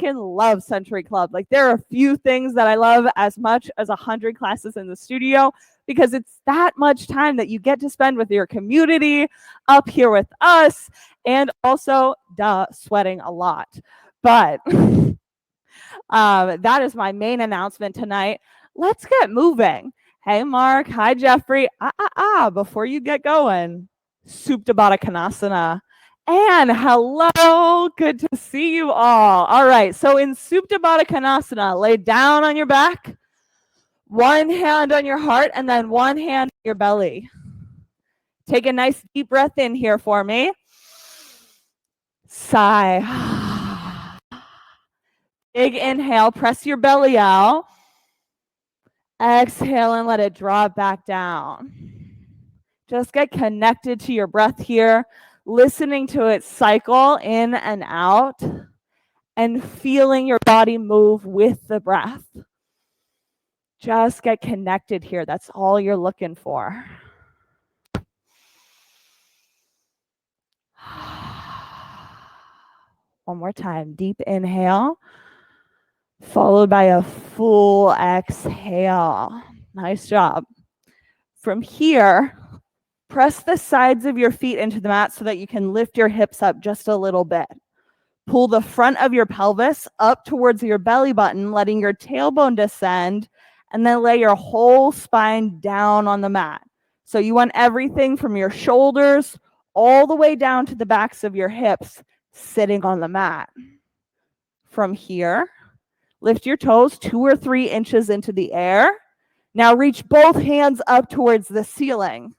freaking love Century Club. Like, there are a few things that I love as much as 100 classes in the studio, because it's that much time that you get to spend with your community up here with us, and also sweating a lot. But that is my main announcement tonight. Let's get moving. Hey, Mark. Hi, Jeffrey. Before you get going, Supta Baddha Konasana. And hello, good to see you all. All right, so in Supta Baddha Konasana, lay down on your back, one hand on your heart, and then one hand on your belly. Take a nice deep breath in here for me. Sigh. Big inhale, press your belly out. Exhale and let it drop back down. Just get connected to your breath here, listening to it cycle in and out, and feeling your body move with the breath. Just get connected here. That's all you're looking for. One more time. Deep inhale, followed by a full exhale. Nice job. From here, press the sides of your feet into the mat so that you can lift your hips up just a little bit. Pull the front of your pelvis up towards your belly button, letting your tailbone descend, and then lay your whole spine down on the mat. So you want everything from your shoulders all the way down to the backs of your hips sitting on the mat. From here, lift your toes 2 or 3 inches into the air. Now reach both hands up towards the ceiling.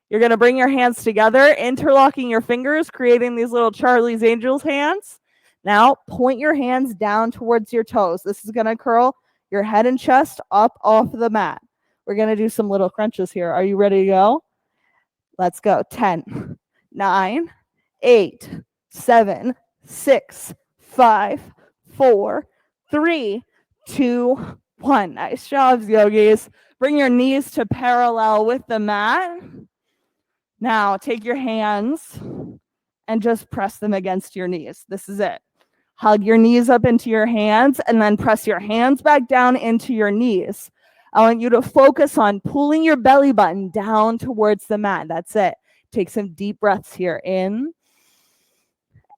You're going to bring your hands together, interlocking your fingers, creating these little Charlie's Angels hands. Now point your hands down towards your toes. This is going to curl your head and chest up off the mat. We're going to do some little crunches here. Are you ready to go? Let's go. 10, 9, 8, 7, 6, 5, 4, 3, 2, 1. Nice jobs, yogis. Bring your knees to parallel with the mat. Now take your hands and just press them against your knees. This is it. Hug your knees up into your hands and then press your hands back down into your knees. I want you to focus on pulling your belly button down towards the mat. That's it. Take some deep breaths here. In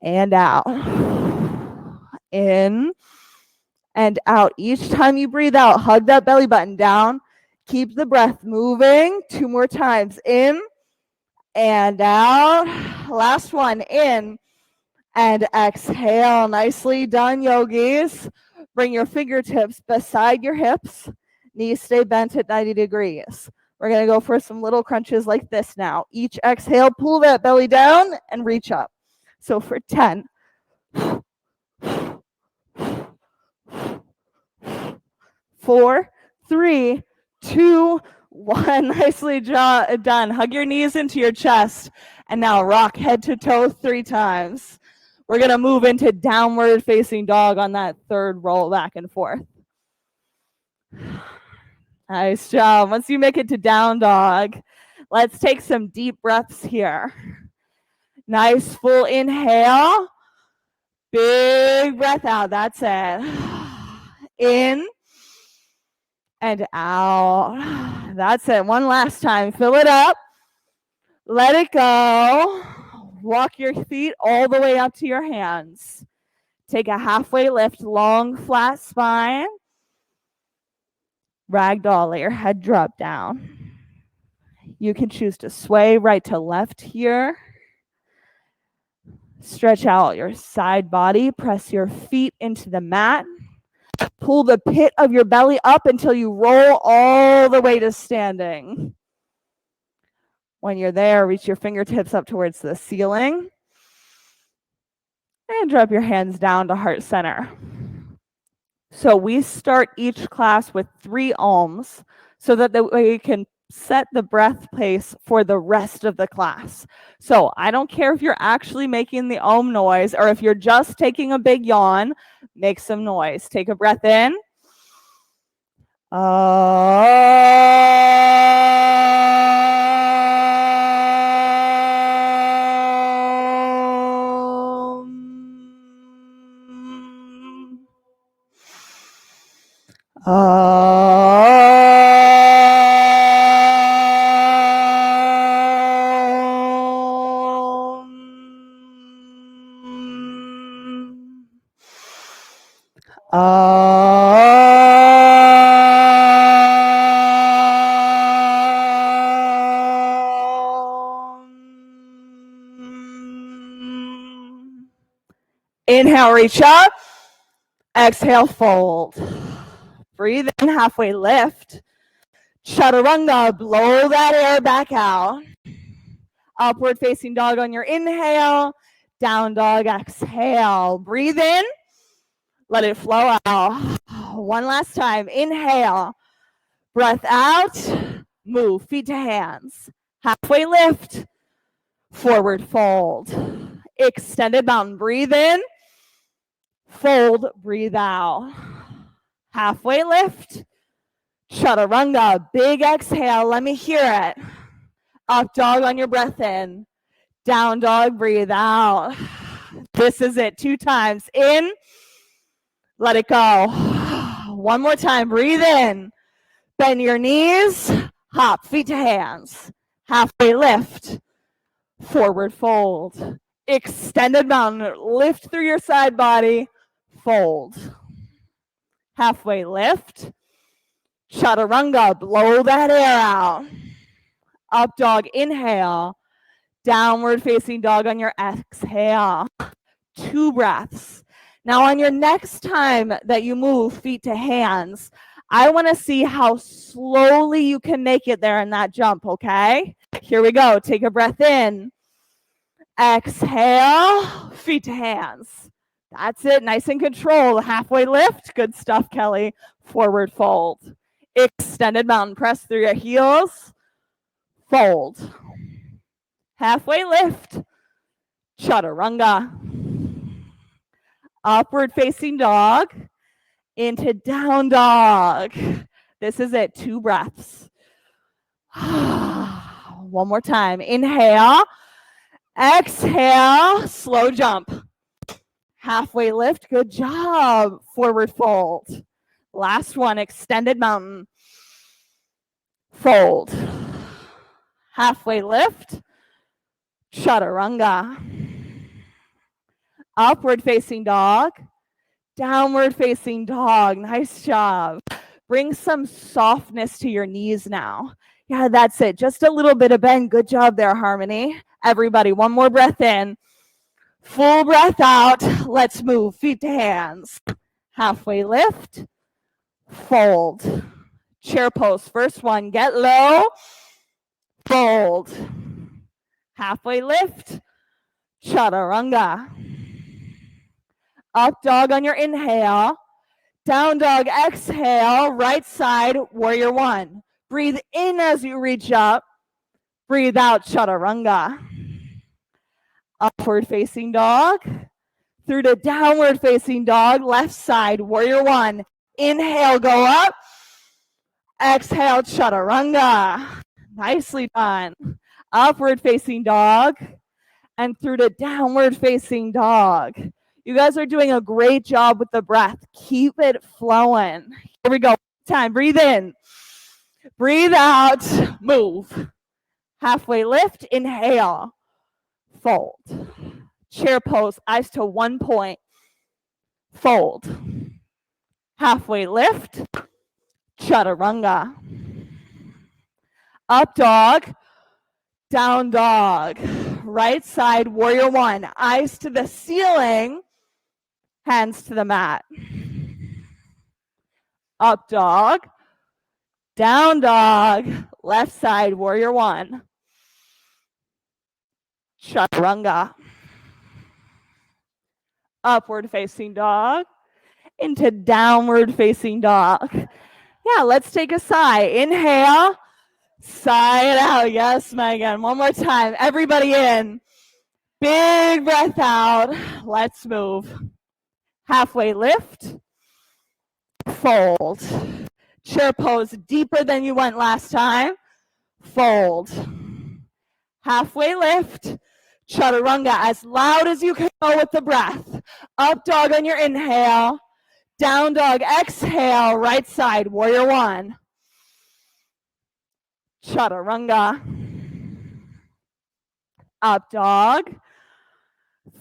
and out. In and out. Each time you breathe out, hug that belly button down. Keep the breath moving. 2 more times. In and out. Last one. In and exhale. Nicely done, yogis. Bring your fingertips beside your hips. Knees stay bent at 90 degrees. We're going to go for some little crunches like this now. Each exhale, pull that belly down and reach up. So for 10, 4, 3, 2, 1. Nicely done. Hug your knees into your chest. And now rock head to toe 3 times. We're going to move into downward facing dog on that third roll back and forth. Nice job. Once you make it to down dog, let's take some deep breaths here. Nice full inhale. Big breath out. That's it. In and out. That's it. One last time. Fill it up. Let it go. Walk your feet all the way up to your hands. Take a halfway lift, long, flat spine. Ragdoll, let your head drop down. You can choose to sway right to left here. Stretch out your side body. Press your feet into the mat. Pull the pit of your belly up until you roll all the way to standing. When you're there, reach your fingertips up towards the ceiling. And drop your hands down to heart center. So we start each class with 3 ohms so that we can set the breath pace for the rest of the class. So I don't care if you're actually making the ohm noise or if you're just taking a big yawn, make some noise. Take a breath in. Inhale, reach up. Exhale, fold. Breathe in, halfway lift. Chaturanga, blow that air back out. Upward facing dog on your inhale. Down dog, exhale. Breathe in. Let it flow out. One last time. Inhale. Breath out. Move. Feet to hands. Halfway lift. Forward fold. Extended mountain. Breathe in. Fold. Breathe out. Halfway lift. Chaturanga. Big exhale. Let me hear it. Up dog on your breath in. Down dog. Breathe out. This is it. 2 times. In. Let it go. One more time. Breathe in. Bend your knees. Hop. Feet to hands. Halfway lift. Forward fold. Extended mountain. Lift through your side body. Fold. Halfway lift. Chaturanga. Blow that air out. Up dog. Inhale. Downward facing dog on your exhale. 2 breaths. Now on your next time that you move feet to hands, I want to see how slowly you can make it there in that jump, okay? Here we go. Take a breath in. Exhale, feet to hands. That's it. Nice and controlled. Halfway lift. Good stuff, Kelly. Forward fold. Extended mountain press through your heels. Fold. Halfway lift. Chaturanga. Upward facing dog into down dog. This is it. 2 breaths. One more time. Inhale. Exhale. Slow jump. Halfway lift. Good job. Forward fold. Last one. Extended mountain. Fold. Halfway lift. Chaturanga. Upward facing dog. Downward facing dog. Nice job. Bring some softness to your knees now. Yeah, that's it. Just a little bit of bend. Good job there, Harmony. Everybody, one more breath in. Full breath out. Let's move. Feet to hands. Halfway lift. Fold. Chair pose. First one. Get low. Fold. Halfway lift. Chaturanga. Up dog on your inhale. Down dog, exhale. Right side, warrior 1. Breathe in as you reach up. Breathe out, chaturanga. Upward facing dog. Through to downward facing dog. Left side, warrior 1. Inhale, go up. Exhale, chaturanga. Nicely done. Upward facing dog. And through to downward facing dog. You guys are doing a great job with the breath. Keep it flowing. Here we go. Time. Breathe in. Breathe out. Move. Halfway lift. Inhale. Fold. Chair pose. Eyes to 1 point. Fold. Halfway lift. Chaturanga. Up dog. Down dog. Right side, warrior 1. Eyes to the ceiling. Hands to the mat. Up dog. Down dog. Left side, warrior 1. Chaturanga. Upward facing dog. Into downward facing dog. Yeah, let's take a sigh. Inhale. Sigh it out. Yes, Megan. One more time. Everybody in. Big breath out. Let's move. Halfway lift. Fold. Chair pose deeper than you went last time. Fold. Halfway lift. Chaturanga as loud as you can go with the breath. Up dog on your inhale. Down dog, exhale, right side, warrior one. Chaturanga. Up dog.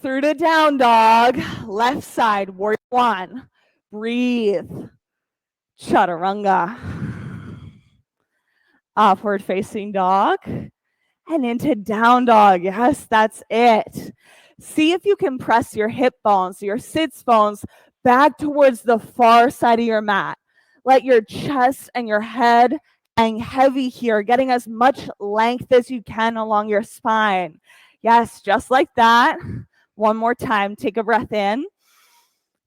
Through to down dog, left side, warrior one. Breathe. Chaturanga. Upward facing dog. And into down dog. Yes, that's it. See if you can press your hip bones, your sits bones back towards the far side of your mat. Let your chest and your head hang heavy here, getting as much length as you can along your spine. Yes, just like that. One more time. Take a breath in.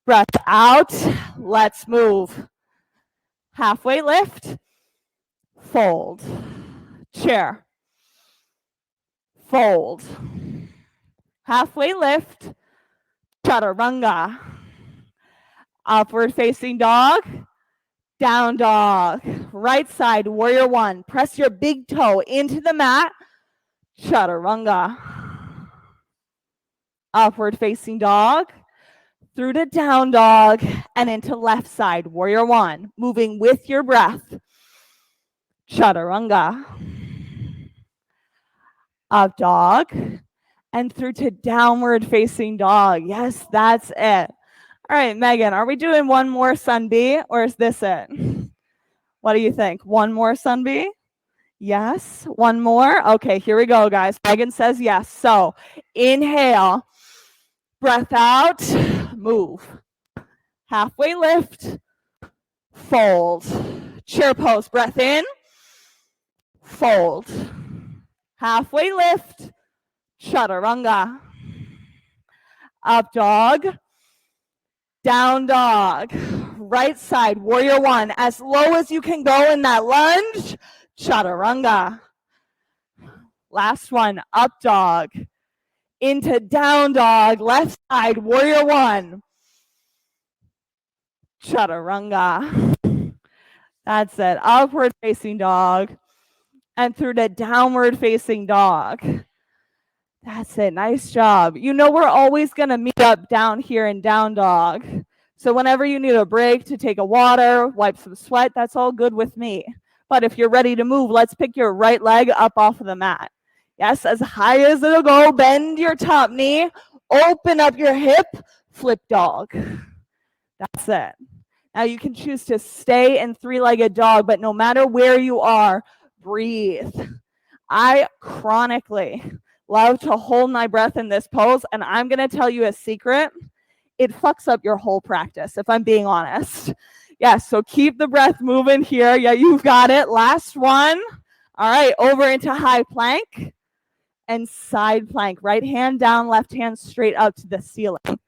Breath out. Let's move. Halfway lift. Fold. Chair. Fold. Halfway lift. Chaturanga. Upward facing dog. Down dog. Right side, warrior one. Press your big toe into the mat. Chaturanga. Upward facing dog. Through to down dog and into left side, warrior one. Moving with your breath. Chaturanga. Up dog and through to downward facing dog. Yes, that's it. All right, Megan, are we doing one more sun B or is this it? What do you think? One more sun B? Yes, one more. Okay, here we go, guys. Megan says yes. So inhale, breath out, move. Halfway lift, fold. Chair pose, breath in, fold. Halfway lift, chaturanga. Up dog, down dog. Right side, warrior one. As low as you can go in that lunge, chaturanga. Last one, up dog. Into down dog, left side, warrior one. Chaturanga. That's it. Upward facing dog. And through to downward facing dog. That's it. Nice job. You know we're always going to meet up down here in down dog. So whenever you need a break to take a water, wipe some sweat, that's all good with me. But if you're ready to move, let's pick your right leg up off of the mat. Yes, as high as it'll go. Bend your top knee. Open up your hip. Flip dog. That's it. Now you can choose to stay in three-legged dog, but no matter where you are, breathe. I chronically love to hold my breath in this pose, and I'm going to tell you a secret. It fucks up your whole practice, if I'm being honest. Yes, so keep the breath moving here. Yeah, you've got it. Last one. All right, over into high plank and side plank. Right hand down, left hand straight up to the ceiling.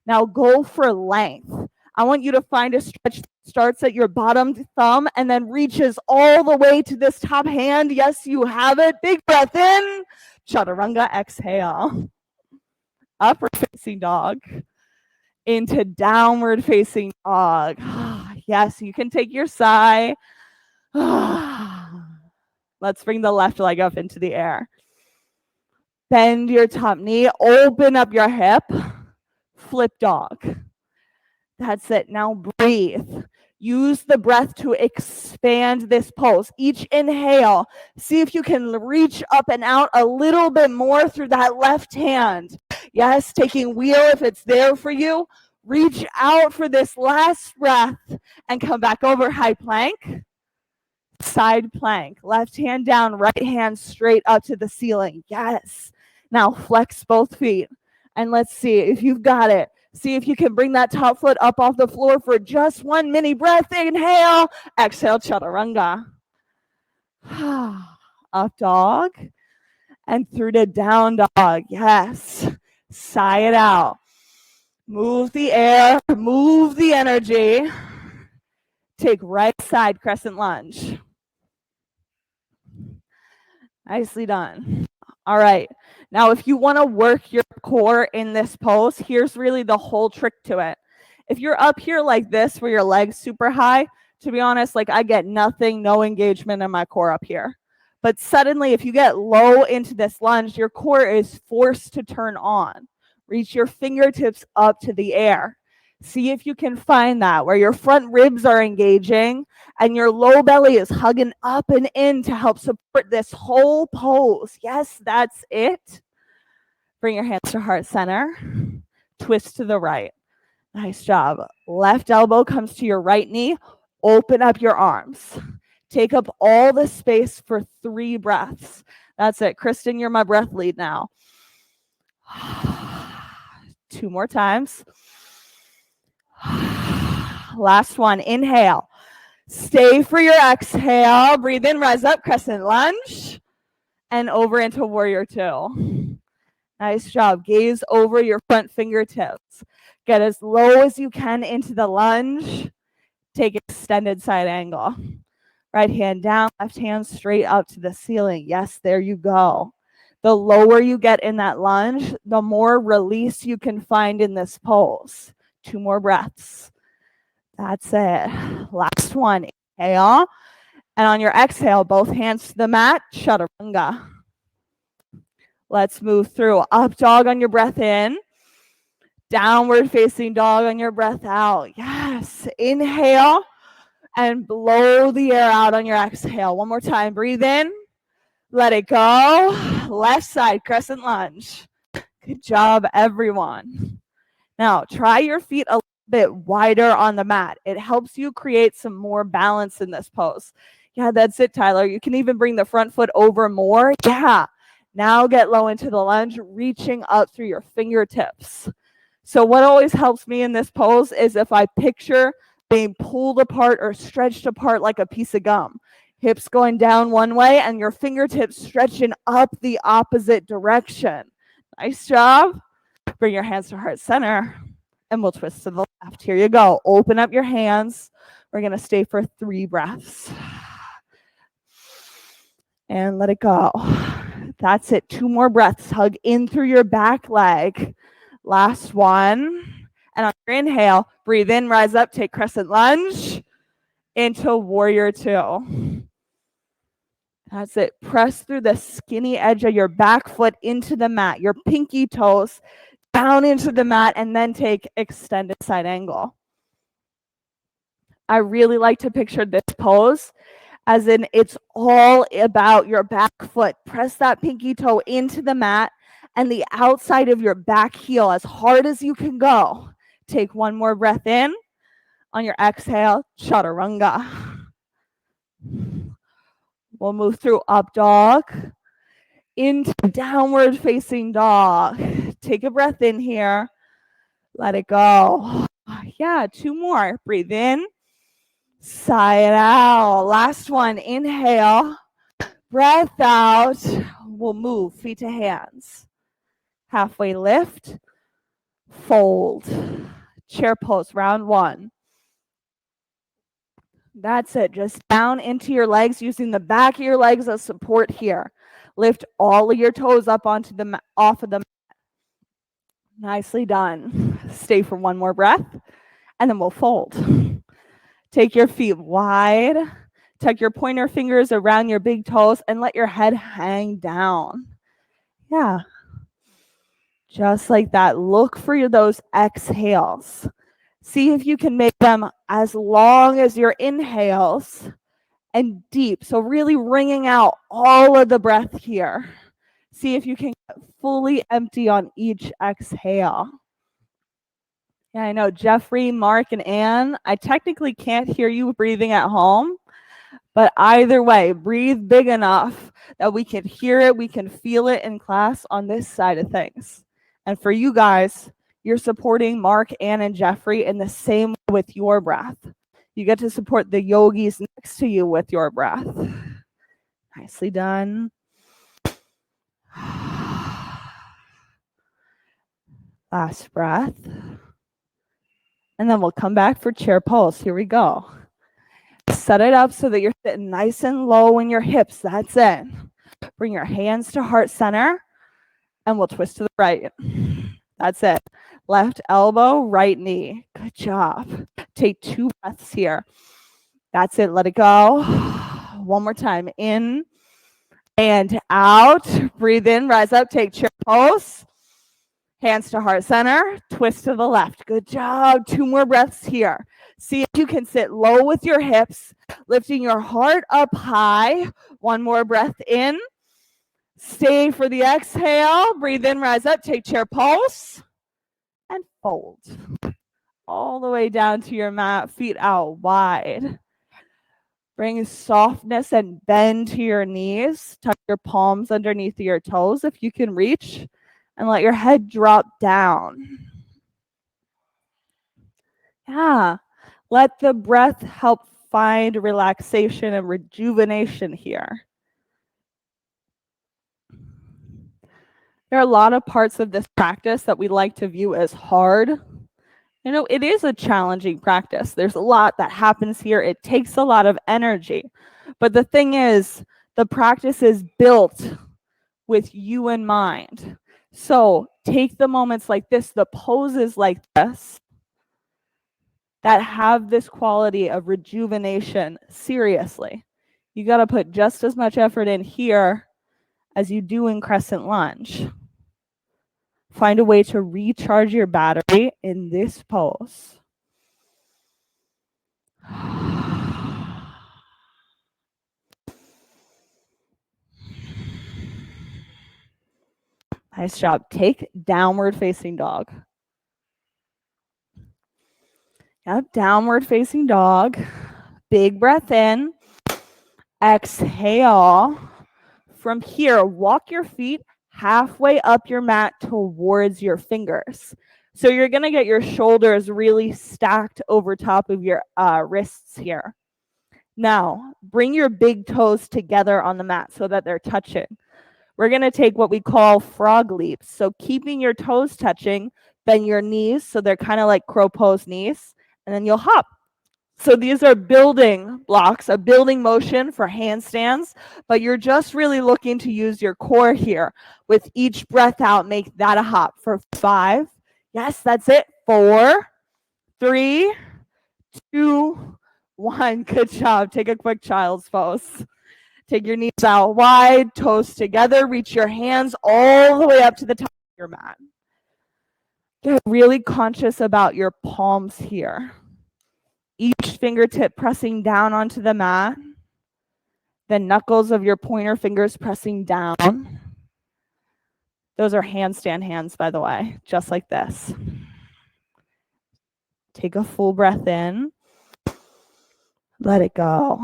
Now go for length. I want you to find a stretch that starts at your bottom thumb and then reaches all the way to this top hand. Yes, you have it. Big breath in. Chaturanga, exhale. Upward facing dog. Into downward facing dog. Yes, you can take your sigh. Let's bring the left leg up into the air. Bend your top knee. Open up your hip. Flip dog. That's it. Now breathe. Use the breath to expand this pose. Each inhale, see if you can reach up and out a little bit more through that left hand. Yes, taking wheel if it's there for you. Reach out for this last breath and come back over high plank. Side plank. Left hand down, right hand straight up to the ceiling. Yes. Now flex both feet. And let's see if you've got it. See if you can bring that top foot up off the floor for just one mini breath. Inhale, exhale, chaturanga. Up dog and through to down dog. Yes. Sigh it out. Move the air, move the energy. Take right side crescent lunge. Nicely done. All right. Now, if you want to work your core in this pose, here's really the whole trick to it. If you're up here like this, where your leg's super high, to be honest, like I get nothing, no engagement in my core up here. But suddenly, if you get low into this lunge, your core is forced to turn on. Reach your fingertips up to the air. See if you can find that where your front ribs are engaging and your low belly is hugging up and in to help support this whole pose. Yes, that's it. Bring your hands to heart center. Twist to the right. Nice job. Left elbow comes to your right knee. Open up your arms. Take up all the space for 3 breaths. That's it. Kristen, you're my breath lead now. 2 more times. Last one. Inhale. Stay for your exhale. Breathe in, rise up, crescent lunge, and over into warrior 2. Nice job. Gaze over your front fingertips. Get as low as you can into the lunge. Take extended side angle. Right hand down, left hand straight up to the ceiling. Yes, there you go. The lower you get in that lunge, the more release you can find in this pose. 2 more breaths. That's it. Last one. Inhale. And on your exhale, both hands to the mat. Chaturanga. Let's move through. Up dog on your breath in. Downward facing dog on your breath out. Yes. Inhale. And blow the air out on your exhale. One more time. Breathe in. Let it go. Left side, crescent lunge. Good job, everyone. Now, try your feet a little bit wider on the mat. It helps you create some more balance in this pose. Yeah, that's it, Tyler. You can even bring the front foot over more. Yeah. Now get low into the lunge, reaching up through your fingertips. So what always helps me in this pose is if I picture being pulled apart or stretched apart like a piece of gum. Hips going down one way and your fingertips stretching up the opposite direction. Nice job. Bring your hands to heart center and we'll twist to the left. Here you go. Open up your hands. We're going to stay for 3 breaths. And let it go. That's it. 2 more breaths. Hug in through your back leg. Last one. And on your inhale, breathe in, rise up, take crescent lunge into warrior 2. That's it. Press through the skinny edge of your back foot into the mat, your pinky toes down into the mat, and then take extended side angle. I really like to picture this pose as in it's all about your back foot. Press that pinky toe into the mat and the outside of your back heel as hard as you can go. Take 1 more breath in. On your exhale, chaturanga. We'll move through up dog into downward facing dog. Take a breath in here. Let it go. Yeah, 2 more. Breathe in. Sigh it out. Last one. Inhale. Breath out. We'll move feet to hands. Halfway lift. Fold. Chair pose, round 1. That's it. Just down into your legs using the back of your legs as support here. Lift all of your toes up onto the off of the mat. Nicely done. Stay for 1 more breath and then we'll fold. Take your feet wide. Tuck your pointer fingers around your big toes and let your head hang down. Yeah. Just like that. Look for those exhales. See if you can make them as long as your inhales and deep. So really wringing out all of the breath here. See if you can get fully empty on each exhale. Yeah, I know Jeffrey, Mark, and Ann, I technically can't hear you breathing at home, but either way, breathe big enough that we can hear it, we can feel it in class on this side of things. And for you guys, you're supporting Mark, Ann, and Jeffrey in the same way with your breath. You get to support the yogis next to you with your breath. Nicely done. Last breath. And then we'll come back for chair pose. Here we go. Set it up so that you're sitting nice and low in your hips. That's it. Bring your hands to heart center and we'll twist to the right. That's it. Left elbow, right knee. Good job. Take 2 breaths here. That's it. Let it go. 1 more time. In and out. Breathe in, rise up, take chair pose. Hands to heart center, twist to the left. Good job. 2 more breaths here. See if you can sit low with your hips, lifting your heart up high. 1 more breath in. Stay for the exhale. Breathe in, rise up, take chair pose, and fold. All the way down to your mat, feet out wide. Bring softness and bend to your knees. Tuck your palms underneath your toes if you can reach, and let your head drop down. Yeah, let the breath help find relaxation and rejuvenation here. There are a lot of parts of this practice that we like to view as hard. You know, it is a challenging practice. There's a lot that happens here. It takes a lot of energy. But the thing is, the practice is built with you in mind. So take the moments like this, the poses like this, that have this quality of rejuvenation seriously. You got to put just as much effort in here as you do in crescent lunge. Find a way to recharge your battery in this pose. Nice job. Take downward facing dog. Yep, downward facing dog. Big breath in. Exhale. From here, walk your feet halfway up your mat towards your fingers. So you're going to get your shoulders really stacked over top of your wrists here. Now, bring your big toes together on the mat so that they're touching. We're going to take what we call frog leaps. So keeping your toes touching, bend your knees so they're kind of like crow pose knees, and then you'll hop. So these are building blocks, a building motion for handstands, but you're just really looking to use your core here. With each breath out, make that a hop for 5. Yes, that's it. 4, 3, 2, 1. Good job. Take a quick child's pose. Take your knees out wide, toes together, reach your hands all the way up to the top of your mat. Get really conscious about your palms here. Each fingertip pressing down onto the mat. The knuckles of your pointer fingers pressing down. Those are handstand hands, by the way, just like this. Take a full breath in. Let it go.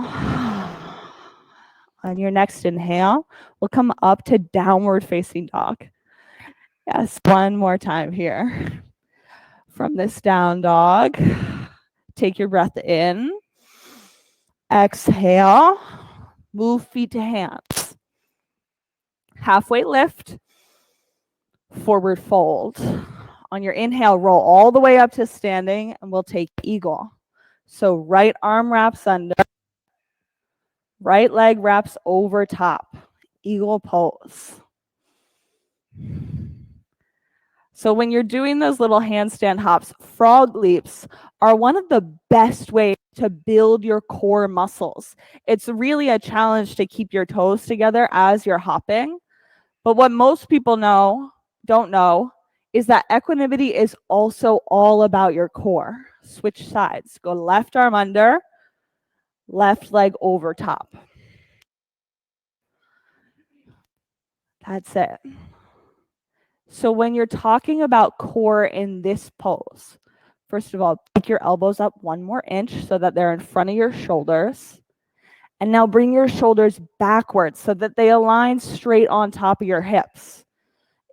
On your next inhale, we'll come up to downward facing dog. Yes, one more time here. From this down dog, take your breath in. Exhale. Move feet to hands. Halfway lift. Forward fold. On your inhale, roll all the way up to standing, and we'll take eagle. So right arm wraps under. Right leg wraps over top. Eagle pose. So when you're doing those little handstand hops, frog leaps are one of the best ways to build your core muscles. It's really a challenge to keep your toes together as you're hopping. But what most people don't know, is that equanimity is also all about your core. Switch sides. Go left arm under, left leg over top. That's it. So when you're talking about core in this pose, first of all, pick your elbows up 1 more inch so that they're in front of your shoulders. And now bring your shoulders backwards so that they align straight on top of your hips.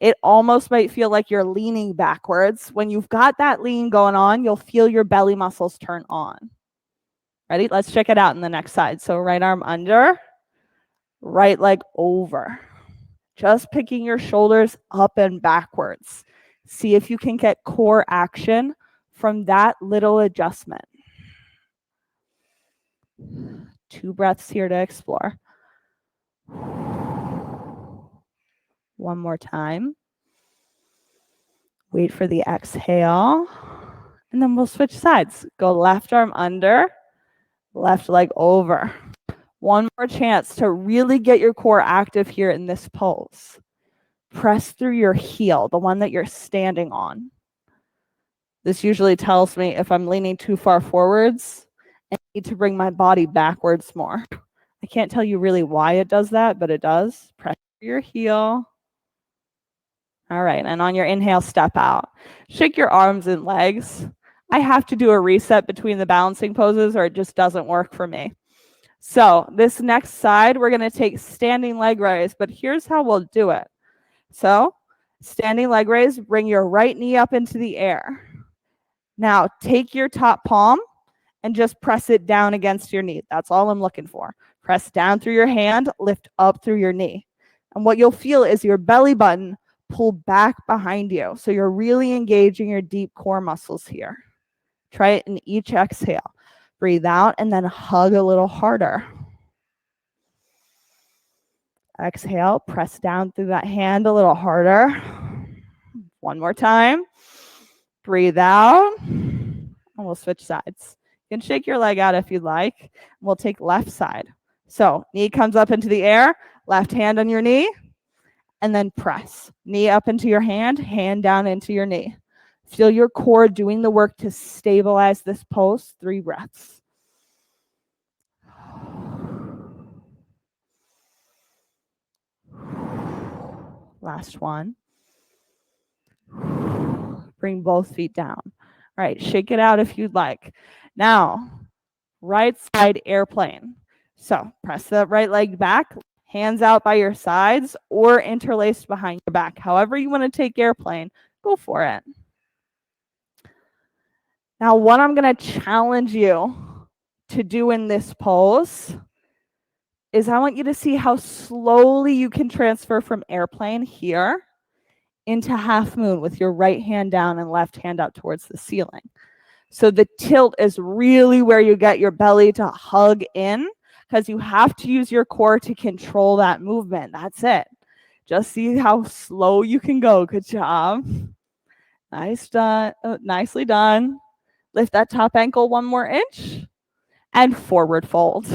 It almost might feel like you're leaning backwards. When you've got that lean going on, you'll feel your belly muscles turn on. Ready? Let's check it out in the next side. So right arm under, right leg over. Just picking your shoulders up and backwards. See if you can get core action from that little adjustment. 2 breaths here to explore. 1 more time. Wait for the exhale. And then we'll switch sides. Go left arm under, left leg over. 1 more chance to really get your core active here in this pose. press through your heel, the one that you're standing on. This usually tells me if I'm leaning too far forwards and need to bring my body backwards more. I can't tell you really why it does that, but it does. Press your heel. All right, and on your inhale, step out. Shake your arms and legs. I have to do a reset between the balancing poses or it just doesn't work for me. So this next side, we're going to take standing leg raise, but here's how we'll do it. So standing leg raise, bring your right knee up into the air. Now take your top palm and just press it down against your knee. That's all I'm looking for. Press down through your hand, lift up through your knee. And what you'll feel is your belly button pull back behind you. So you're really engaging your deep core muscles here. Try it in each exhale. Breathe out and then hug a little harder. Exhale, press down through that hand a little harder. One more time. Breathe out. And we'll switch sides. You can shake your leg out if you'd like. We'll take left side. So knee comes up into the air, left hand on your knee, and then press. Knee up into your hand down into your knee. Feel your core doing the work to stabilize this pose. 3 breaths. Last one. Bring both feet down. All right, shake it out if you'd like. Now, right side airplane. So press the right leg back, hands out by your sides or interlaced behind your back. However you want to take airplane, go for it. Now, what I'm going to challenge you to do in this pose is I want you to see how slowly you can transfer from airplane here into half moon with your right hand down and left hand up towards the ceiling. So the tilt is really where you get your belly to hug in because you have to use your core to control that movement. That's it. Just see how slow you can go. Good job. Nicely done. Lift that top ankle 1 more inch and forward fold.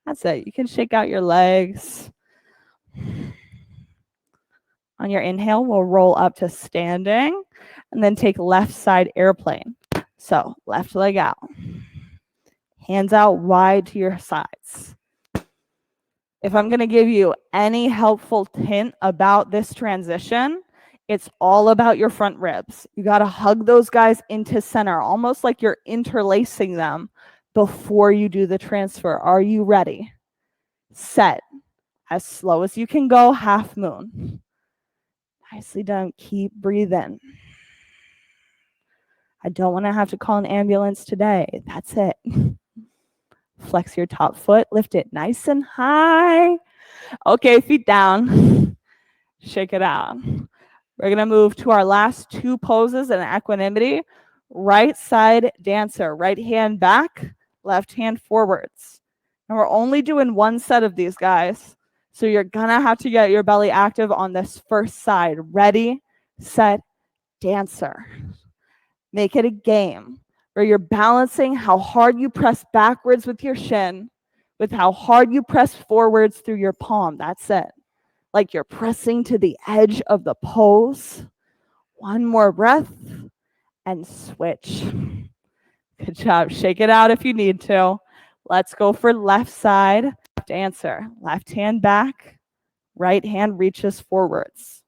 That's it. You can shake out your legs. On your inhale, we'll roll up to standing and then take left side airplane. So left leg out. Hands out wide to your sides. If I'm going to give you any helpful hint about this transition, it's all about your front ribs. You got to hug those guys into center, almost like you're interlacing them before you do the transfer. Are you ready? Set. As slow as you can go, half moon. Nicely done. Keep breathing. I don't want to have to call an ambulance today. That's it. Flex your top foot. Lift it nice and high. Okay, feet down. Shake it out. We're going to move to our last 2 poses in equanimity. Right side dancer. Right hand back, left hand forwards. And we're only doing 1 set of these, guys. So you're going to have to get your belly active on this first side. Ready, set, dancer. Make it a game where you're balancing how hard you press backwards with your shin with how hard you press forwards through your palm. That's it. Like you're pressing to the edge of the pose. 1 more breath and switch. Good job. Shake it out if you need to. Let's go for left side dancer. Left hand back, right hand reaches forwards.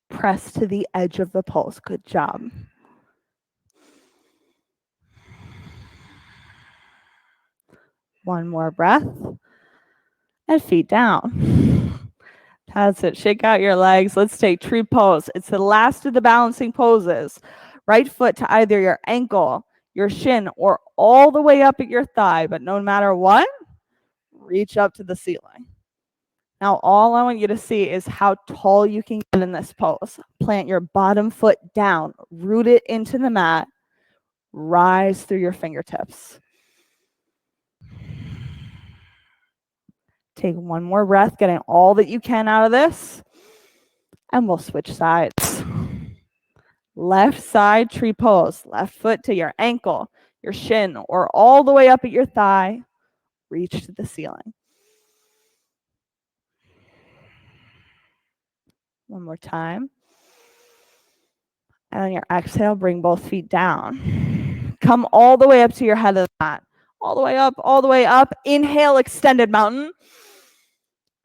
Press to the edge of the pose. Good job. One more breath and feet down. That's it. Shake out your legs. Let's take tree pose. It's the last of the balancing poses. Right foot to either your ankle, your shin, or all the way up at your thigh. But no matter what, reach up to the ceiling. Now, all I want you to see is how tall you can get in this pose. Plant your bottom foot down, root it into the mat, rise through your fingertips. Take 1 more breath, getting all that you can out of this, and we'll switch sides. Left side tree pose, left foot to your ankle, your shin, or all the way up at your thigh. reach to the ceiling. One more time. And on your exhale, bring both feet down. Come all the way up to your head of the mat. All the way up, all the way up. Inhale, extended mountain.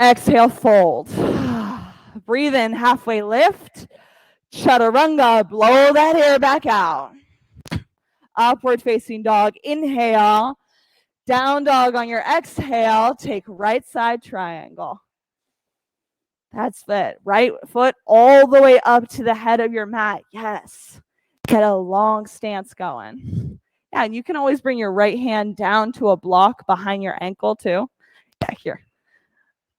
Exhale, fold. Breathe in, halfway lift. Chaturanga, blow that air back out. Upward facing dog, inhale. Down dog on your exhale, take right side triangle. That's it. Right foot all the way up to the head of your mat. Yes. Get a long stance going. Yeah, and you can always bring your right hand down to a block behind your ankle too. Yeah, here.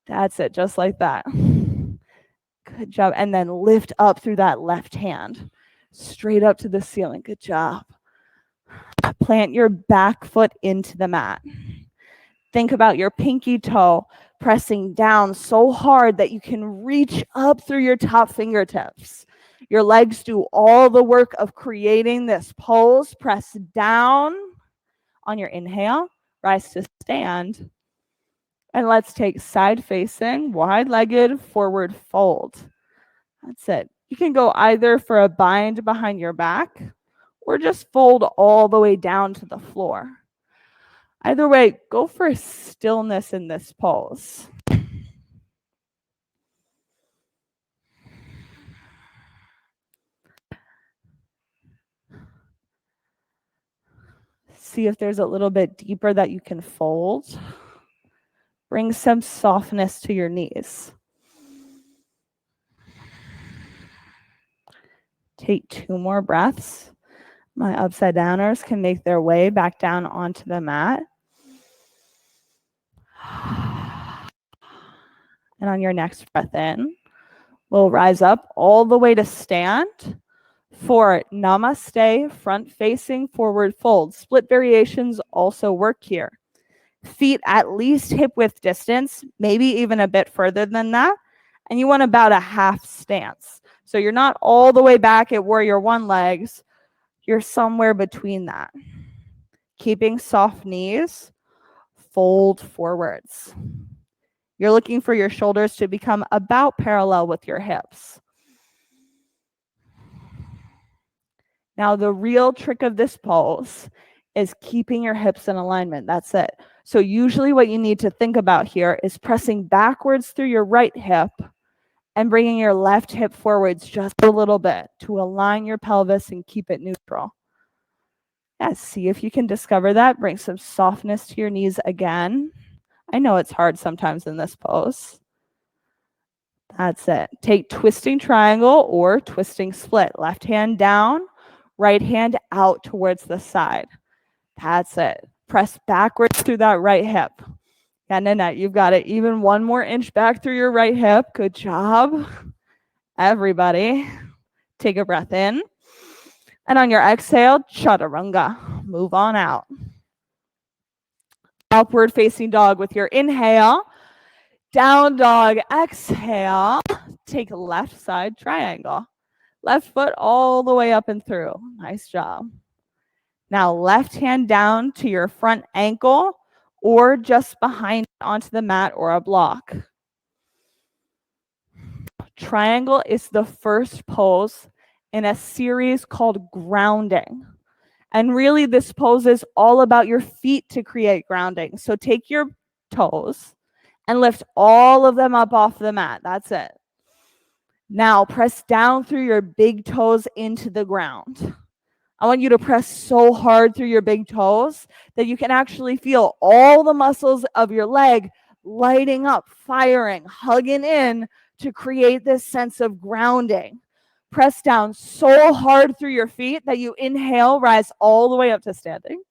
That's it, just like that. Good job. And then lift up through that left hand, straight up to the ceiling. Good job. Plant your back foot into the mat. Think about your pinky toe pressing down so hard that you can reach up through your top fingertips. Your legs do all the work of creating this pose. Press down on your inhale, rise to stand. And let's take side facing, wide-legged forward fold. That's it. You can go either for a bind behind your back or just fold all the way down to the floor. Either way, go for stillness in this pose. See if there's a little bit deeper that you can fold. Bring some softness to your knees. Take 2 more breaths. My upside downers can make their way back down onto the mat. And on your next breath in, we'll rise up all the way to stand for namaste, front facing forward fold. Split variations also work here. Feet at least hip width distance, maybe even a bit further than that. And you want about a half stance. So you're not all the way back at warrior one legs. You're somewhere between that. Keeping soft knees, fold forwards. You're looking for your shoulders to become about parallel with your hips. Now, the real trick of this pose is keeping your hips in alignment. That's it. So usually what you need to think about here is pressing backwards through your right hip and bringing your left hip forwards just a little bit to align your pelvis and keep it neutral. Yeah, see if you can discover that. Bring some softness to your knees again. I know it's hard sometimes in this pose. That's it. Take twisting triangle or twisting split. Left hand down, right hand out towards the side. That's it. Press backwards through that right hip. Yeah, Nanette, you've got it. Even 1 more inch back through your right hip. Good job. Everybody, take a breath in. And on your exhale, chaturanga. Move on out. Upward facing dog with your inhale. Down dog, exhale. Take left side triangle. Left foot all the way up and through. Nice job. Now left hand down to your front ankle or just behind onto the mat or a block. Triangle is the first pose in a series called grounding. And really this pose is all about your feet to create grounding. So take your toes and lift all of them up off the mat. That's it. Now press down through your big toes into the ground. I want you to press so hard through your big toes that you can actually feel all the muscles of your leg lighting up, firing, hugging in to create this sense of grounding. Press down so hard through your feet that you inhale, rise all the way up to standing,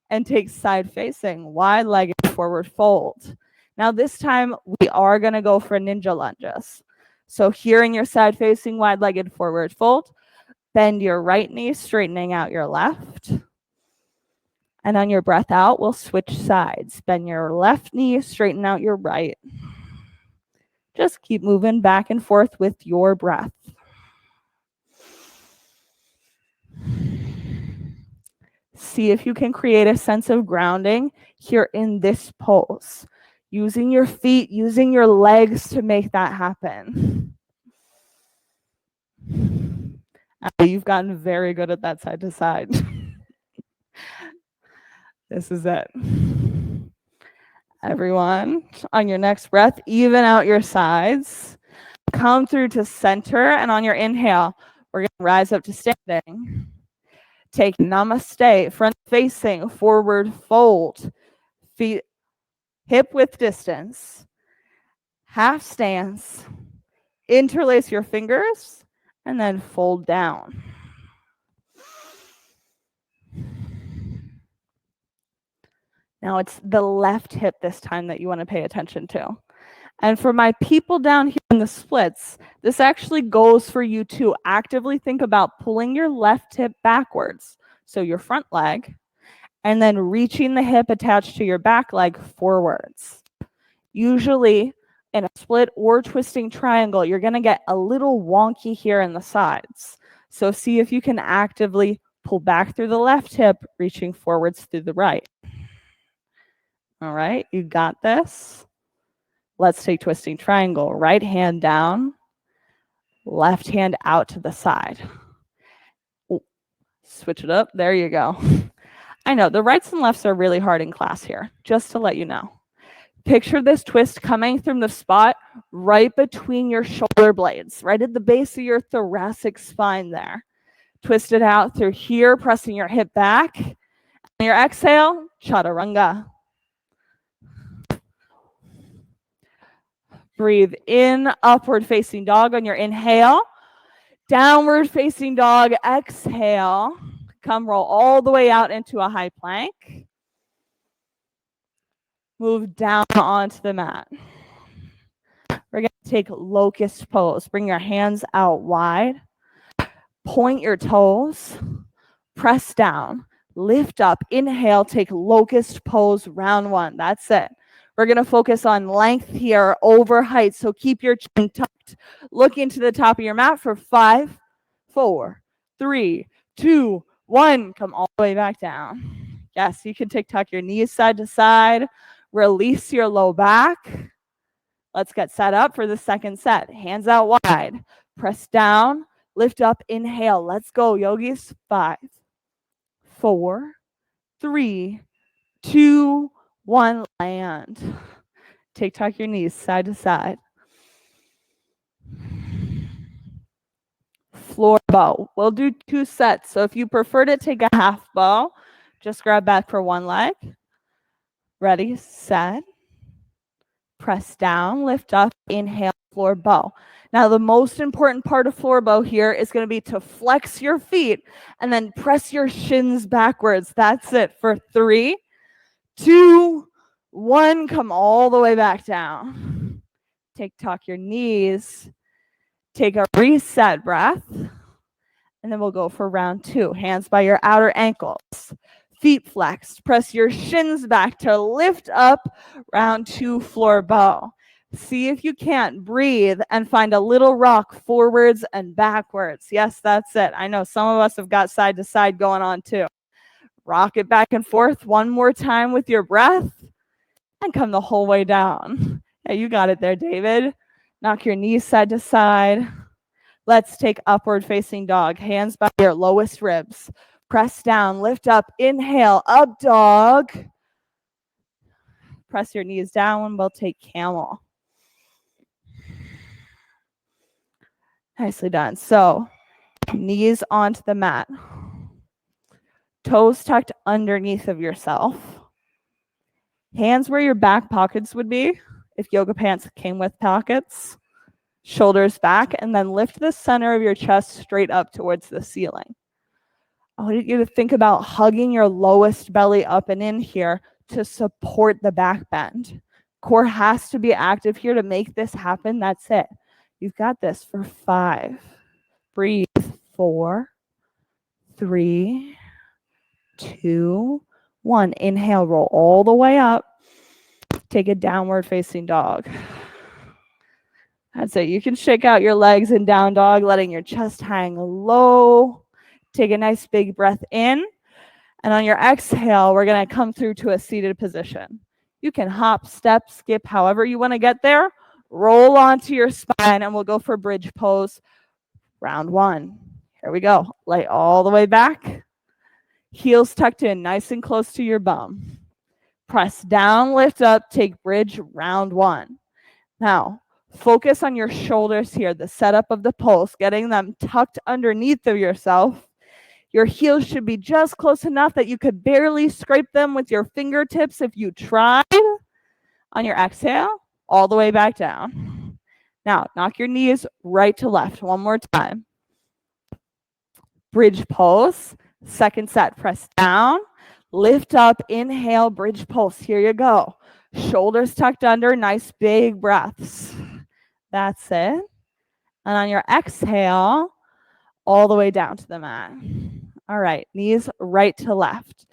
and take side facing, wide-legged forward fold. Now this time we are going to go for ninja lunges. So here in your side facing, wide-legged forward fold, bend your right knee, straightening out your left. And on your breath out, we'll switch sides. Bend your left knee, straighten out your right. Just keep moving back and forth with your breath. see if you can create a sense of grounding here in this pose. Using your feet, using your legs to make that happen. You've gotten very good at that side to side. This is it. Everyone, on your next breath, even out your sides. Come through to center, and on your inhale, we're going to rise up to standing. Take namaste, front facing, forward fold. Feet hip width distance. Half stance. Interlace your fingers, and then fold down. Now it's the left hip this time that you want to pay attention to. And for my people down here in the splits, this actually goes for you to actively think about pulling your left hip backwards, so your front leg, and then reaching the hip attached to your back leg forwards. Usually in a split or twisting triangle, you're going to get a little wonky here in the sides. So see if you can actively pull back through the left hip, reaching forwards through the right. All right, you got this. Let's take twisting triangle. Right hand down, left hand out to the side. Ooh, switch it up. There you go. I know the rights and lefts are really hard in class here, just to let you know. Picture this twist coming from the spot right between your shoulder blades, right at the base of your thoracic spine there. Twist it out through here, pressing your hip back. On your exhale, chaturanga. Breathe in, upward facing dog on your inhale. Downward facing dog, exhale. Come roll all the way out into a high plank. Move down onto the mat. We're going to take locust pose. Bring your hands out wide. Point your toes. Press down. Lift up. Inhale. Take locust pose, round one. That's it. We're going to focus on length here over height. So keep your chin tucked. Look into the top of your mat for 5, 4, 3, 2, 1. Come all the way back down. Yes, you can tuck your knees side to side. Release your low back. Let's get set up for the second set. Hands out wide. Press down. Lift up. Inhale. Let's go, yogis. 5, 4, 3, 2, 1. Land. Tuck your knees side to side. Floor bow. We'll do 2 sets. So if you prefer to take a half bow, just grab back for one leg. Ready, set. Press down, lift up, inhale, floor bow. Now the most important part of floor bow here is going to be to flex your feet and then press your shins backwards. That's it for 3, 2, 1. Come all the way back down. Tuck your knees. Take a reset breath. And then we'll go for round 2. Hands by your outer ankles. Feet flexed. Press your shins back to lift up. Round 2, floor bow. See if you can't breathe and find a little rock forwards and backwards. Yes, that's it. I know some of us have got side to side going on too. Rock it back and forth one more time with your breath and come the whole way down. Yeah, you got it there, David. Knock your knees side to side. Let's take upward facing dog. Hands by your lowest ribs. Press down, lift up, inhale, up dog. Press your knees down. We'll take camel. Nicely done. So knees onto the mat. Toes tucked underneath of yourself. Hands where your back pockets would be if yoga pants came with pockets. Shoulders back, and then lift the center of your chest straight up towards the ceiling. I want you to think about hugging your lowest belly up and in here to support the back bend. Core has to be active here to make this happen. That's it. You've got this for 5. Breathe. 4, 3, 2, 1. Inhale, roll all the way up. Take a downward facing dog. That's it. You can shake out your legs in down dog, letting your chest hang low. Take a nice big breath in. And on your exhale, we're going to come through to a seated position. You can hop, step, skip, however you want to get there. Roll onto your spine, and we'll go for bridge pose, round one. Here we go. Lay all the way back. Heels tucked in, nice and close to your bum. Press down, lift up, take bridge, round one. Now, focus on your shoulders here, the setup of the pose, getting them tucked underneath of yourself. Your heels should be just close enough that you could barely scrape them with your fingertips if you tried. On your exhale, all the way back down. Now, knock your knees right to left one more time. Bridge pose. Second set, press down, lift up, inhale, bridge pose. Here you go. Shoulders tucked under, nice big breaths. That's it. And on your exhale, all the way down to the mat. All right, knees right to left.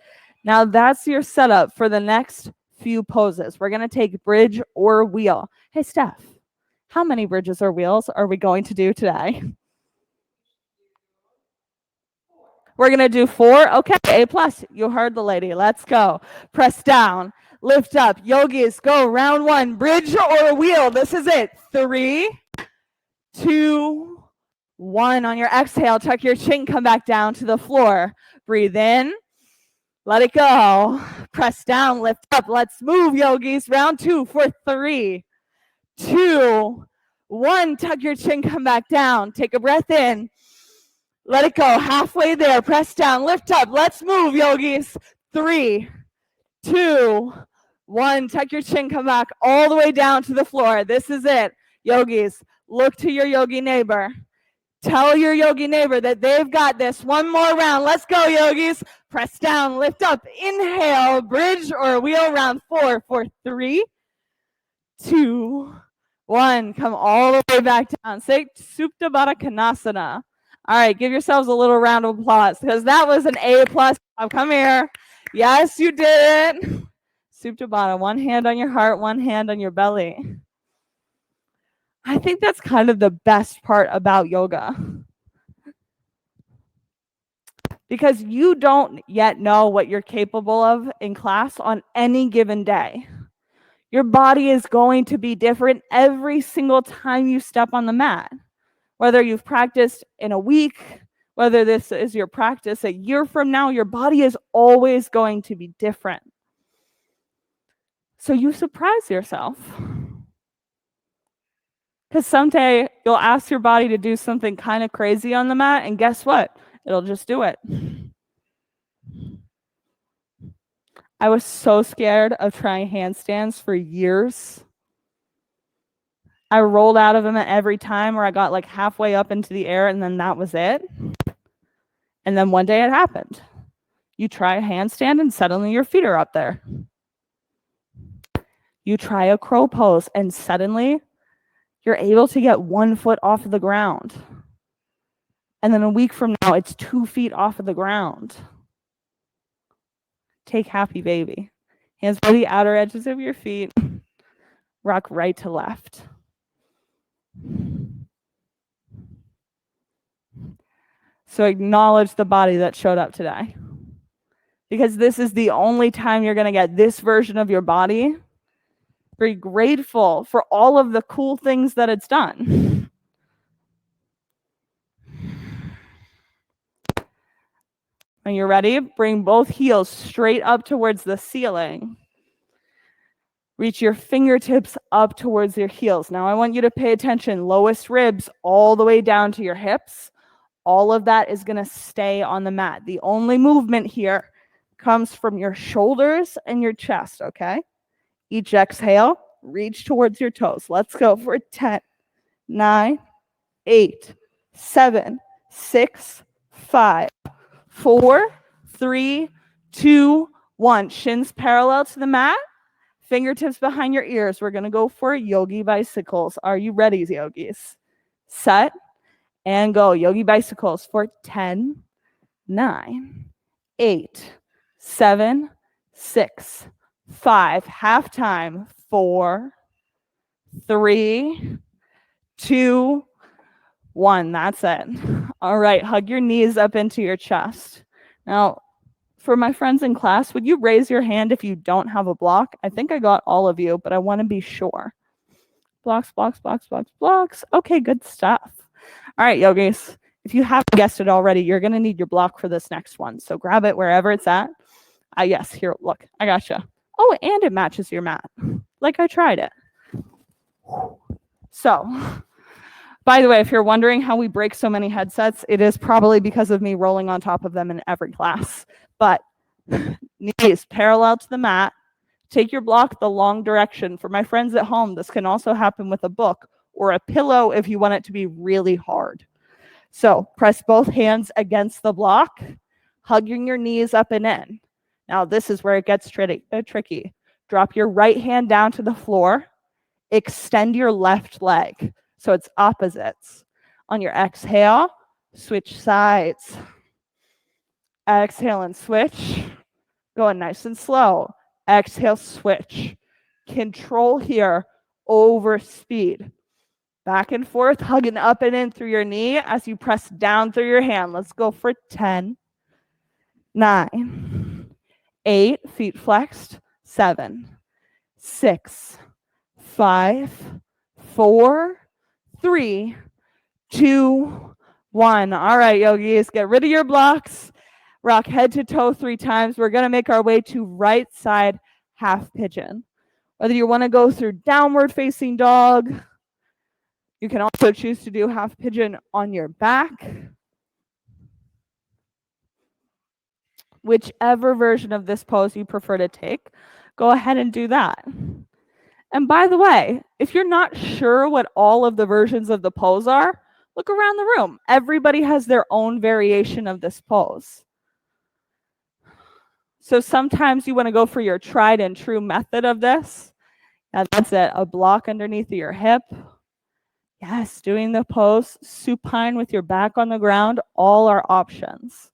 Now that's your setup for the next few poses. We're going to take bridge or wheel. Hey, Steph, how many bridges or wheels are we going to do today? We're going to do 4. Okay, A+. You heard the lady. Let's go. Press down. Lift up. Yogis, go. Round one. Bridge or wheel. This is it. 3, 2, 1. On your exhale, tuck your chin. Come back down to the floor. Breathe in. Let it go. Press down. Lift up. Let's move, yogis. Round 2 for 3, 2, 1. Tuck your chin. Come back down. Take a breath in. Let it go. Halfway there. Press down. Lift up. Let's move, yogis. 3, 2, 1. Tuck your chin. Come back all the way down to the floor. This is it. Yogis, look to your yogi neighbor. Tell your yogi neighbor that they've got this. One more round. Let's go, yogis. Press down. Lift up. Inhale. Bridge or wheel. Round 4 for 3, 2, 1. Come all the way back down. Say Supta Baddha Konasana. All right, give yourselves a little round of applause because that was an A+. Come here. Yes, you did it. Supta Baddha, one hand on your heart, one hand on your belly. I think that's kind of the best part about yoga. Because you don't yet know what you're capable of in class on any given day. Your body is going to be different every single time you step on the mat. Whether you've practiced in a week, whether this is your practice a year from now, your body is always going to be different. So you surprise yourself. Because someday you'll ask your body to do something kind of crazy on the mat, and guess what? It'll just do it. I was so scared of trying handstands for years. I rolled out of them every time where I got like halfway up into the air and then that was it. And then one day it happened. You try a handstand and suddenly your feet are up there. You try a crow pose and suddenly you're able to get 1 foot off of the ground. And then a week from now, it's 2 feet off of the ground. Take happy baby. Hands by the outer edges of your feet. Rock right to left. So acknowledge the body that showed up today. Because this is the only time you're going to get this version of your body. Be grateful for all of the cool things that it's done. When you're ready, bring both heels straight up towards the ceiling. Reach your fingertips up towards your heels. Now I want you to pay attention. Lowest ribs all the way down to your hips. All of that is going to stay on the mat. The only movement here comes from your shoulders and your chest, okay? Each exhale, reach towards your toes. Let's go for 10, 9, 8, 7, 6, 5, 4, 3, 2, 1. Shins parallel to the mat. Fingertips behind your ears. We're going to go for yogi bicycles. Are you ready, yogis? Set and go. Yogi bicycles for 10, 9, 8, 7, 6, 5. Half time. 4, 3, 2, 1. That's it. All right. Hug your knees up into your chest. Now, For my friends in class, would you raise your hand if you don't have a block? I think I got all of you, but I want to be sure. Blocks, blocks, blocks, blocks, blocks. Okay, good stuff. All right, yogis. If you haven't guessed it already, you're going to need your block for this next one. So grab it wherever it's at. Yes, here, look, I gotcha. Oh, and it matches your mat. Like I tried it. So, by the way, if you're wondering how we break so many headsets, it is probably because of me rolling on top of them in every class. But knees parallel to the mat. Take your block the long direction. For my friends at home, this can also happen with a book or a pillow if you want it to be really hard. So press both hands against the block, hugging your knees up and in. Now this is where it gets tricky. Drop your right hand down to the floor. Extend your left leg so it's opposites. On your exhale, switch sides. Exhale and switch. Going nice and slow. Exhale, switch. Control here over speed. Back and forth, hugging up and in through your knee as you press down through your hand. Let's go for 10, 9, 8, feet flexed, 7, 6, 5, 4, 3, 2, 1. All right, yogis, get rid of your blocks. Rock head to toe 3 times. We're going to make our way to right side half pigeon. Whether you want to go through downward facing dog, you can also choose to do half pigeon on your back. Whichever version of this pose you prefer to take, go ahead and do that. And by the way, if you're not sure what all of the versions of the pose are, look around the room. Everybody has their own variation of this pose. So sometimes you want to go for your tried and true method of this. And that's it, a block underneath your hip. Yes, doing the pose supine with your back on the ground, all are options.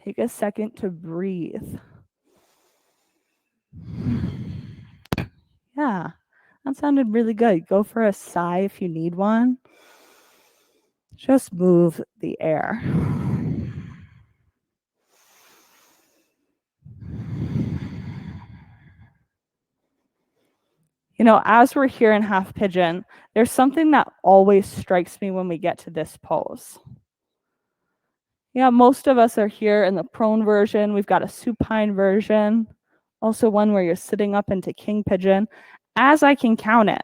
Take a second to breathe. Yeah, that sounded really good. Go for a sigh if you need one. Just move the air. You know, as we're here in half pigeon, there's something that always strikes me when we get to this pose. Yeah, most of us are here in the prone version. We've got a supine version, also one where you're sitting up into king pigeon. As I can count it,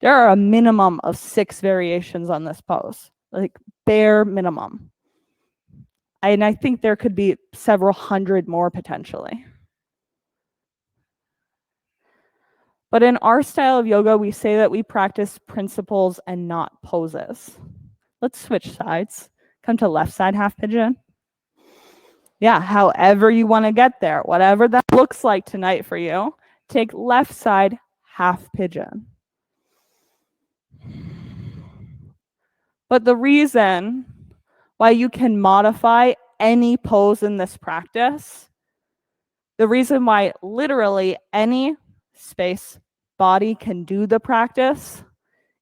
there are a minimum of 6 variations on this pose, like bare minimum. And I think there could be several hundred more potentially. But in our style of yoga, we say that we practice principles and not poses. Let's switch sides. Come to left side half pigeon. Yeah, however you want to get there, whatever that looks like tonight for you, take left side half pigeon. But the reason why you can modify any pose in this practice, the reason why literally any space body can do the practice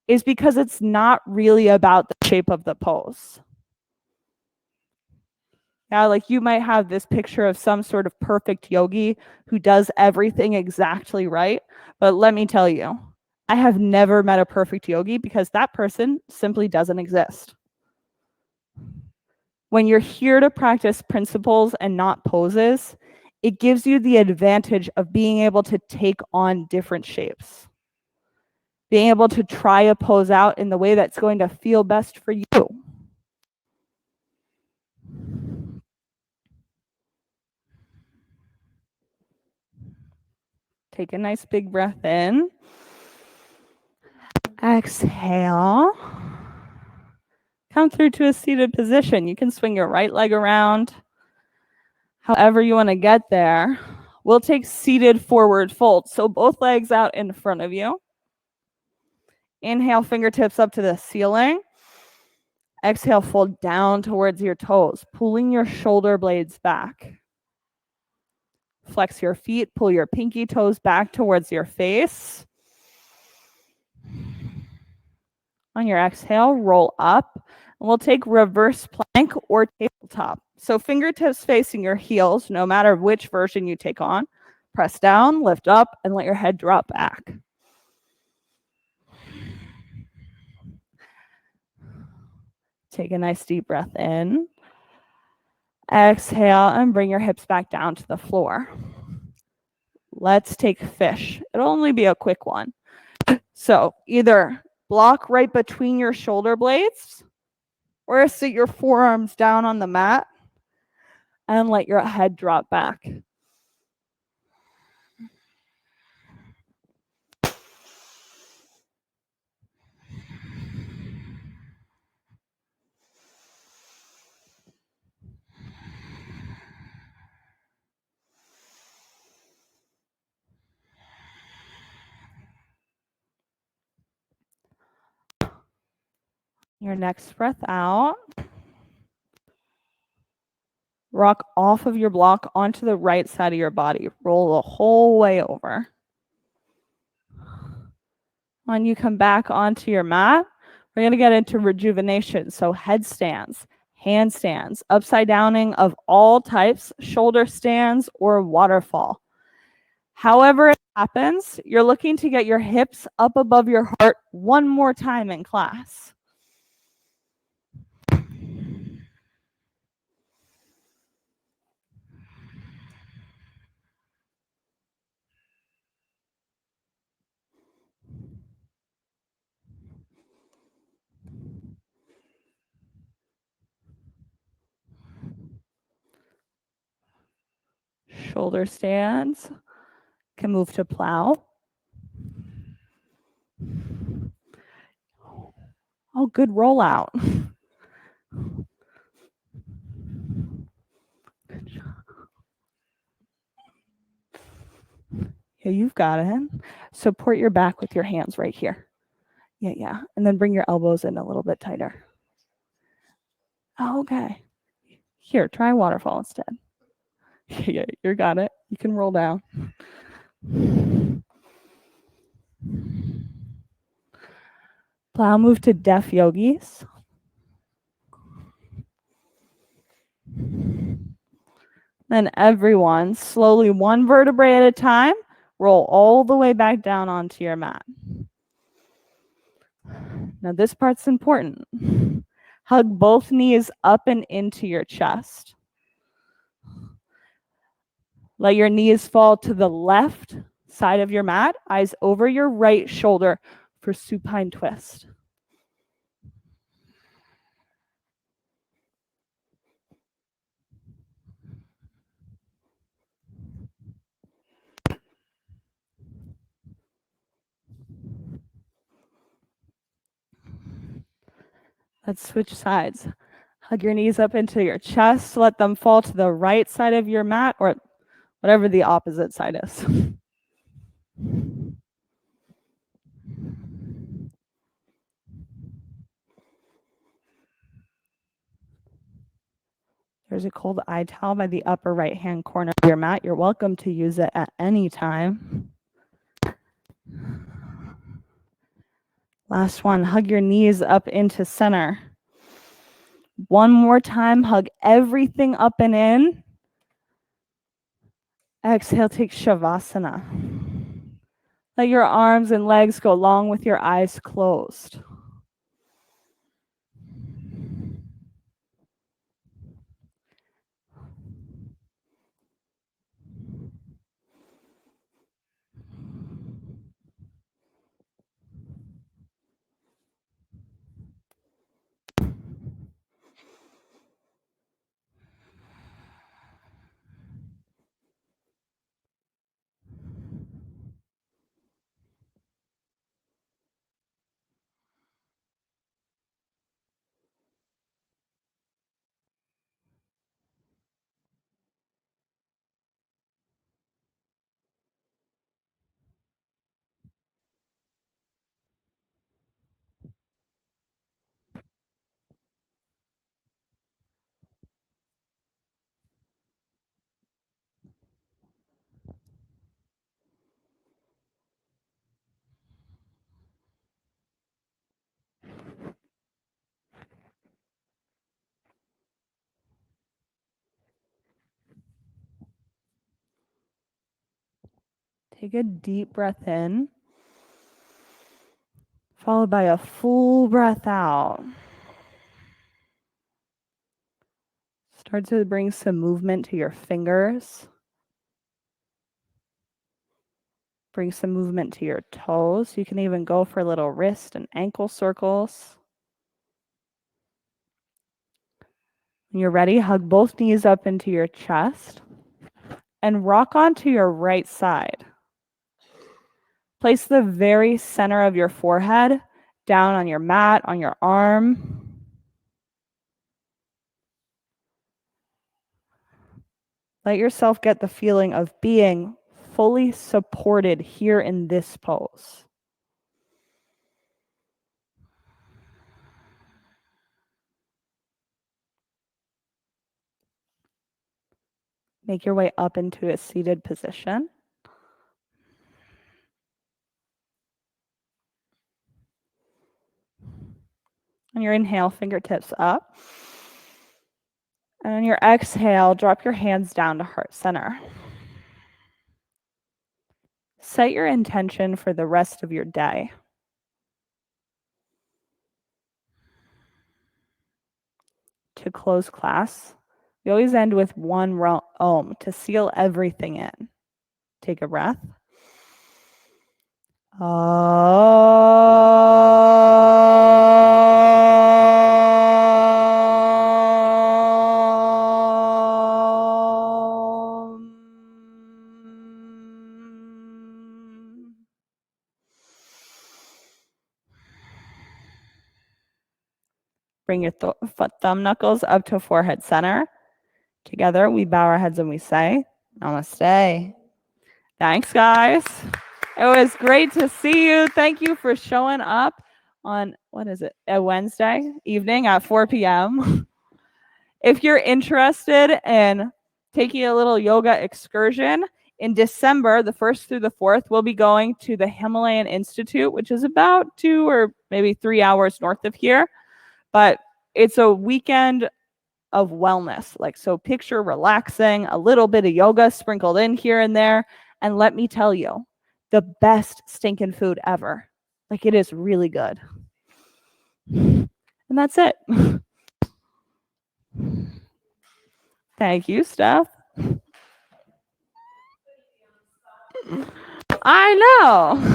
is because it's not really about the shape of the pose. Yeah, like you might have this picture of some sort of perfect yogi who does everything exactly right. But let me tell you, I have never met a perfect yogi because that person simply doesn't exist. When you're here to practice principles and not poses, it gives you the advantage of being able to take on different shapes. Being able to try a pose out in the way that's going to feel best for you. Take a nice big breath in. Exhale. Come through to a seated position. You can swing your right leg around. However you want to get there. We'll take seated forward fold. So both legs out in front of you. Inhale, fingertips up to the ceiling. Exhale, fold down towards your toes, pulling your shoulder blades back. Flex your feet, pull your pinky toes back towards your face. On your exhale, roll up. And we'll take reverse plank or tabletop. So fingertips facing your heels, no matter which version you take on. Press down, lift up, and let your head drop back. Take a nice deep breath in. Exhale and bring your hips back down to the floor. Let's take fish. It'll only be a quick one. So either block right between your shoulder blades or sit your forearms down on the mat and let your head drop back. Your next breath out. Rock off of your block onto the right side of your body. Roll the whole way over. When you come back onto your mat, we're going to get into rejuvenation. So headstands, handstands, upside downing of all types, shoulder stands, or waterfall. However it happens, you're looking to get your hips up above your heart one more time in class. Shoulder stands can move to plow. Oh, good rollout. Good job. Yeah, you've got it. Support your back with your hands right here. Yeah. And then bring your elbows in a little bit tighter. Oh, okay. Here, try waterfall instead. Yeah, you got it. You can roll down. Plow move to deaf yogis. Then everyone, slowly one vertebrae at a time, roll all the way back down onto your mat. Now this part's important. Hug both knees up and into your chest. Let your knees fall to the left side of your mat, eyes over your right shoulder for supine twist. Let's switch sides. Hug your knees up into your chest. Let them fall to the right side of your mat or whatever the opposite side is. There's a cold eye towel by the upper right-hand corner of your mat. You're welcome to use it at any time. Last one, hug your knees up into center. One more time, hug everything up and in. Exhale, take Shavasana. Let your arms and legs go long with your eyes closed. Take a deep breath in, followed by a full breath out. Start to bring some movement to your fingers. Bring some movement to your toes. You can even go for little wrist and ankle circles. When you're ready, hug both knees up into your chest and rock onto your right side. Place the very center of your forehead down on your mat, on your arm. Let yourself get the feeling of being fully supported here in this pose. Make your way up into a seated position. On your inhale, fingertips up. And on your exhale, drop your hands down to heart center. Set your intention for the rest of your day. To close class, we always end with one Om to seal everything in. Take a breath. Bring your thumb knuckles up to forehead center. Together, we bow our heads and we say, Namaste. Thanks, guys. It was great to see you. Thank you for showing up on, a Wednesday evening at 4 p.m. If you're interested in taking a little yoga excursion, in December, the 1st through the 4th, we'll be going to the Himalayan Institute, which is about 2 or maybe 3 hours north of here. But it's a weekend of wellness. So picture relaxing, a little bit of yoga sprinkled in here and there. And let me tell you, the best stinking food ever. It is really good. And that's it. Thank you, Steph. I know.